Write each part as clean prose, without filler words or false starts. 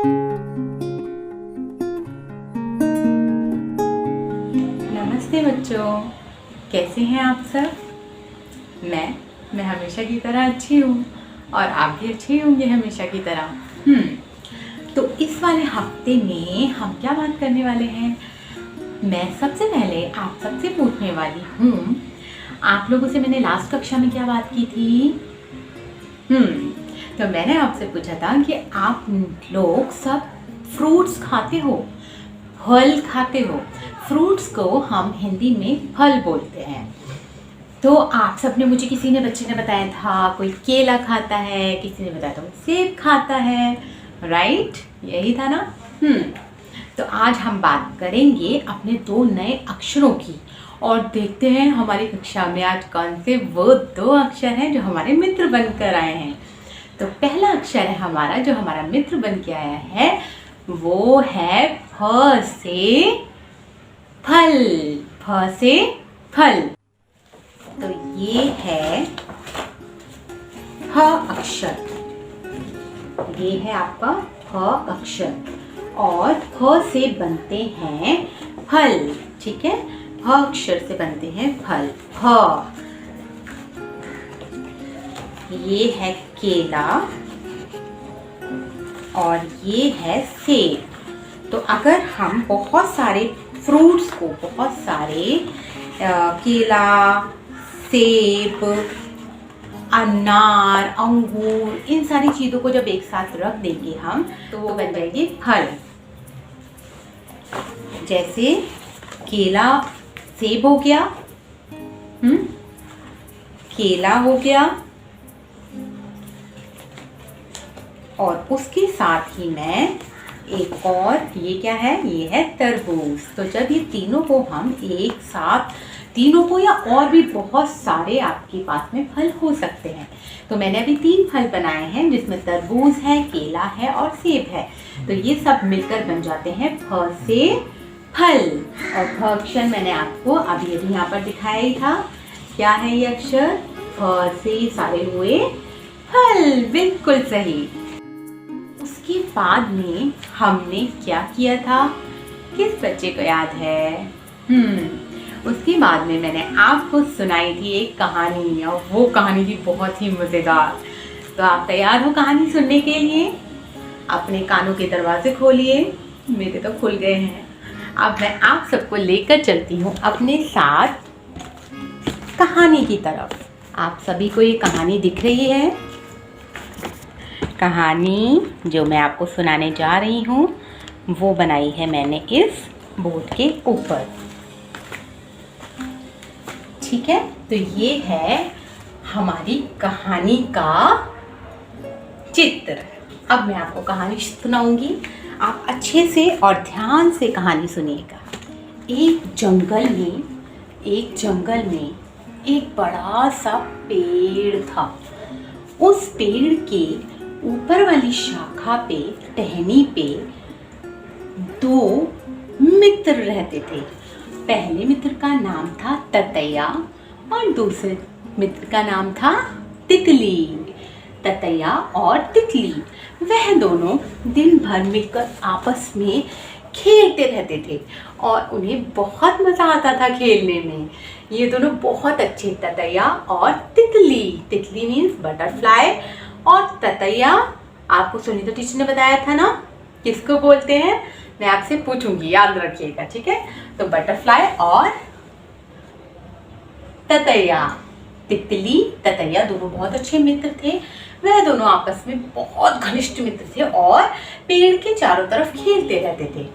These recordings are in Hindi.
नमस्ते बच्चों, कैसे हैं आप सब। मैं हमेशा की तरह अच्छी हूँ और आप भी अच्छे होंगे हमेशा की तरह। तो इस वाले हफ्ते में हम क्या बात करने वाले हैं, मैं सबसे पहले आप सबसे पूछने वाली हूँ, आप लोगों से मैंने लास्ट कक्षा में क्या बात की थी। तो मैंने आपसे पूछा था कि आप लोग सब फ्रूट्स खाते हो, फल खाते हो। फ्रूट्स को हम हिंदी में फल बोलते हैं। तो आप सब ने मुझे, किसी ने बच्चे ने बताया था कोई केला खाता है, किसी ने बताया था कोई सेब खाता है, राइट, यही था ना। तो आज हम बात करेंगे अपने 2 नए अक्षरों की और देखते हैं हमारी कक्षा में आज कौन से वो 2 अक्षर हैं जो हमारे मित्र बनकर आए हैं। तो पहला अक्षर है हमारा, जो हमारा मित्र बन के आया है, वो है फ से फल। फ से फल। तो ये है फ अक्षर, ये है आपका फ अक्षर और फ से बनते हैं फल। ठीक है, फ अक्षर से बनते हैं फल। फ, ये है केला और ये है सेब। तो अगर हम बहुत सारे फ्रूट्स को, बहुत सारे केला, सेब, अनार, अंगूर, इन सारी चीज़ों को जब एक साथ रख देंगे हम, तो वो बन जाएगी फल। जैसे केला, सेब हो गया, केला हो गया, और उसके साथ ही मैं एक और, ये क्या है, ये है तरबूज। तो जब ये तीनों को हम एक साथ, तीनों को या और भी बहुत सारे आपके पास में फल हो सकते हैं, तो मैंने अभी 3 फल बनाए हैं जिसमें तरबूज है, केला है और सेब है। तो ये सब मिलकर बन जाते हैं फ से फल। और फ अक्षर मैंने आपको अभी अभी यहाँ पर दिखाया ही था। क्या है ये अक्षर, फ से सारे हुए फल, बिल्कुल सही। उसके बाद में हमने क्या किया था, किस बच्चे को याद है। उसके बाद में मैंने आपको सुनाई थी एक कहानी, और वो कहानी थी बहुत ही मज़ेदार। तो आप तैयार हो कहानी सुनने के लिए? अपने कानों के दरवाजे खोलिए, मेरे तो खुल गए हैं। अब मैं आप सबको लेकर चलती हूँ अपने साथ कहानी की तरफ। आप सभी को ये कहानी दिख रही है? कहानी जो मैं आपको सुनाने जा रही हूँ वो बनाई है मैंने इस बोर्ड के ऊपर। ठीक है, तो ये है हमारी कहानी का चित्र। अब मैं आपको कहानी सुनाऊंगी, आप अच्छे से और ध्यान से कहानी सुनिएगा। एक जंगल में एक बड़ा सा पेड़ था। उस पेड़ के ऊपर वाली शाखा पे, टहनी पे 2 मित्र रहते थे। पहले मित्र का नाम था ततैया और दूसरे मित्र का नाम था तितली। ततैया और तितली, वह दोनों दिन भर मिलकर आपस में खेलते रहते थे और उन्हें बहुत मज़ा आता था खेलने में। ये दोनों बहुत अच्छे, ततैया और तितली। तितली मीन्स बटरफ्लाई और ततैया आपको सुनीता टीचर ने बताया था ना किसको बोलते हैं, मैं आपसे पूछूंगी, याद रखिएगा, ठीक है। तो बटरफ्लाई और ततैया, तितली, ततैया दोनों बहुत अच्छे मित्र थे। वह दोनों आपस में बहुत घनिष्ठ मित्र थे और पेड़ के चारों तरफ खेलते रहते थे।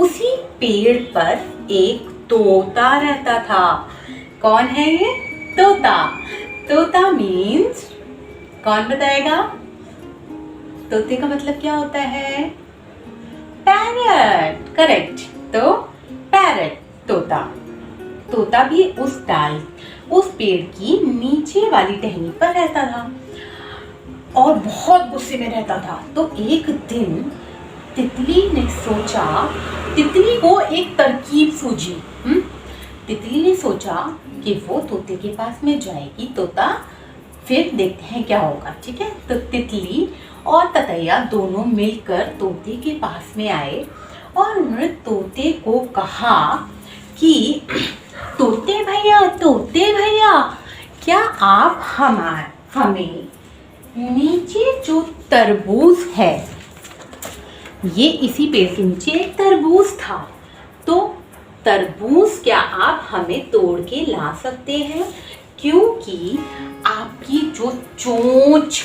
उसी पेड़ पर एक तोता रहता था। कौन है ये? तोता। तोता मीन्स, कौन बताएगा? तोते का मतलब क्या होता है? Parrot, correct. तो पैरट, तोता। तोता भी उस पेड़ की नीचे वाली टहनी पर रहता था और बहुत गुस्से में रहता था। तो एक दिन तितली ने सोचा, तितली को एक तरकीब सूझी। तितली ने सोचा कि वो तोते के पास में जाएगी, तोता, फिर देखते हैं क्या होगा, ठीक है। तो तितली और ततैया दोनों मिलकर तोते के पास में आए और उन्होंने तोते को कहा कि तोते भैया, क्या आप हमें नीचे जो तरबूज है, ये इसी पेड़ के नीचे एक तरबूज था, तो तरबूज क्या आप हमें तोड़ के ला सकते हैं? क्योंकि आपकी जो चोंच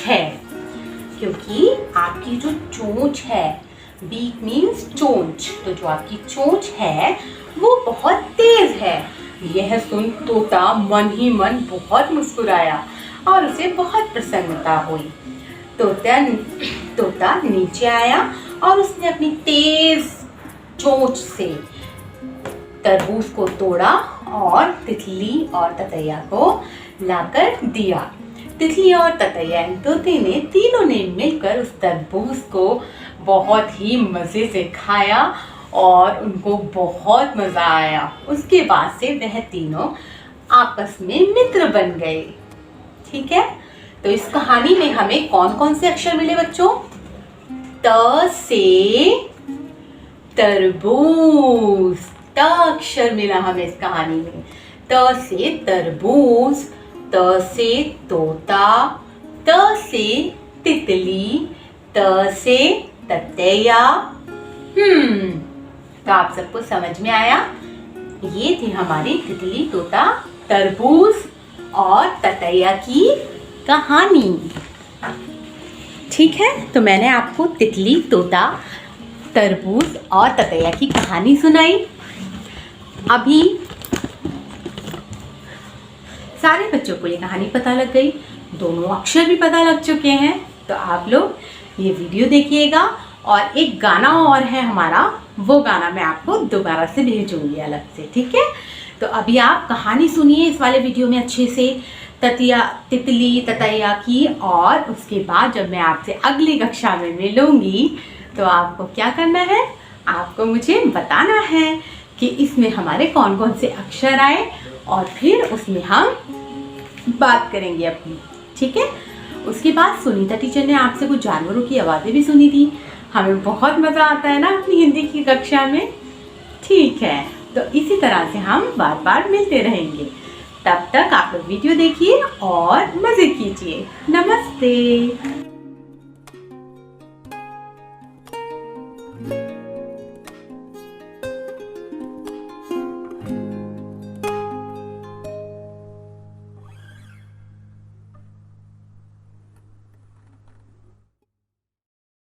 है, बीक मीन्स चोंच, तो जो आपकी चोंच है वो बहुत तेज है। यह सुन तोता मन ही मन बहुत मुस्कुराया और उसे बहुत प्रसन्नता हुई। तोता नीचे आया और उसने अपनी तेज चोंच से तरबूज को तोड़ा और तितली और ततैया को लाकर दिया। तितली और ततैया तोते ने तीनों ने मिलकर उस तरबूज को बहुत ही मज़े से खाया और उनको बहुत मज़ा आया। उसके बाद से वह तीनों आपस में मित्र बन गए। ठीक है, तो इस कहानी में हमें कौन कौन से अक्षर मिले बच्चों? त से तरबूज, त अक्षर मिला हमें इस कहानी में। त से तरबूज, त से तोता, त से तितली, त से ततैया। तो आप सबको समझ में आया? ये थी हमारी तितली, तोता, तरबूज और ततैया की कहानी। ठीक है, तो मैंने आपको तितली, तोता, तरबूज और ततैया की कहानी सुनाई। अभी सारे बच्चों को ये कहानी पता लग गई, दोनों अक्षर भी पता लग चुके हैं। तो आप लोग ये वीडियो देखिएगा और एक गाना और है हमारा, वो गाना मैं आपको दोबारा से भेजूंगी अलग से। ठीक है, तो अभी आप कहानी सुनिए इस वाले वीडियो में अच्छे से, तितली ततैया की, और उसके बाद जब मैं आपसे अगली कक्षा में मिलूंगी तो आपको क्या करना है, आपको मुझे बताना है कि इसमें हमारे कौन कौन से अक्षर आए और फिर उसमें हम बात करेंगे अपनी। ठीक है, उसके बाद सुनीता टीचर ने आपसे कुछ जानवरों की आवाज़ें भी सुनी थी। हमें बहुत मज़ा आता है ना अपनी हिंदी की कक्षा में। ठीक है, तो इसी तरह से हम बार बार मिलते रहेंगे। तब तक आप लोग वीडियो देखिए और मज़े कीजिए। नमस्ते।